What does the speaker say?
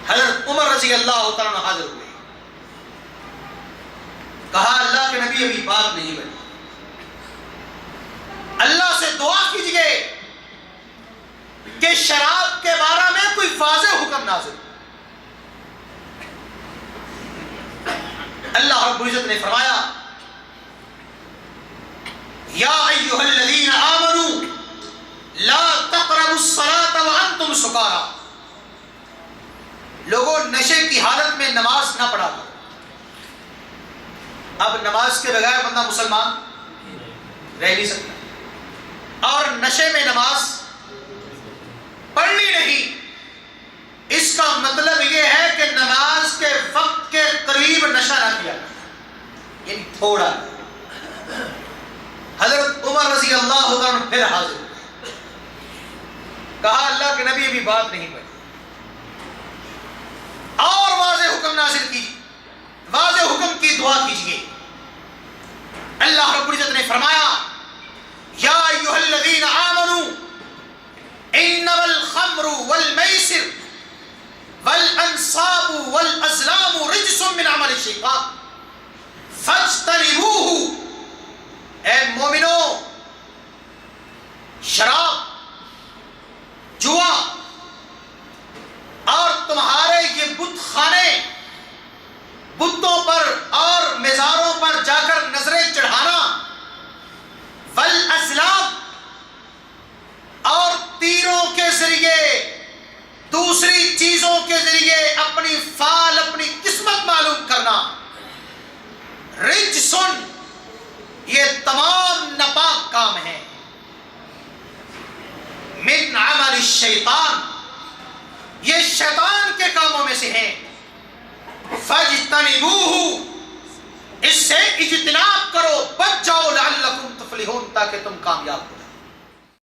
حضرت عمر رضی اللہ تعالیٰ عنہ حاضر ہوئے، کہا اللہ کے نبی ابھی بات نہیں بنی، اللہ سے دعا کیجئے کہ شراب کے بارے میں کوئی واضح حکم نازل ہو۔ اللہ رب العزت نے فرمایا یا ایھا الذین آمنوا لا تقربوا الصلاة وانتم سکارى، لوگوں نشے کی حالت میں نماز نہ پڑھا کرو۔ اب نماز کے بغیر بندہ مسلمان رہ نہیں سکتا، اور نشے میں نماز پڑھنی نہیں، اس کا مطلب یہ ہے کہ نماز کے وقت کے قریب نشہ نہ کیا جائے، یعنی تھوڑا۔ حضرت عمر رضی اللہ عنہ پھر حاضر ہوئے، کہا اللہ کے نبی ابھی بات نہیں بنی، اور واضح حکم نازل کیجیے، واضح حکم کی دعا کیجیے۔ اللہ رب العزت نے فرمایا یا ایھا الذین آمنوا انما الخمر والمیسر والانصاب والازلام رجس من عمل الشیطان فاجتنبوہ، اے مومنو، شراب، جوا اور تمہارے یہ بت خانے، بتوں پر اور مزاروں پر جا کر نظریں چڑھانا، والازلام، اور تیروں کے ذریعے دوسری چیزوں کے ذریعے اپنی فال، اپنی قسمت معلوم کرنا، رجسن، یہ تمام ناپاک کام ہیں، من عمل الشیطان، یہ شیطان کے کاموں میں سے ہیں، فاجتنبوہ، اس سے اجتناب کرو، بچ جاؤ، لعلکم تفلحون، تاکہ تم کامیاب ہو۔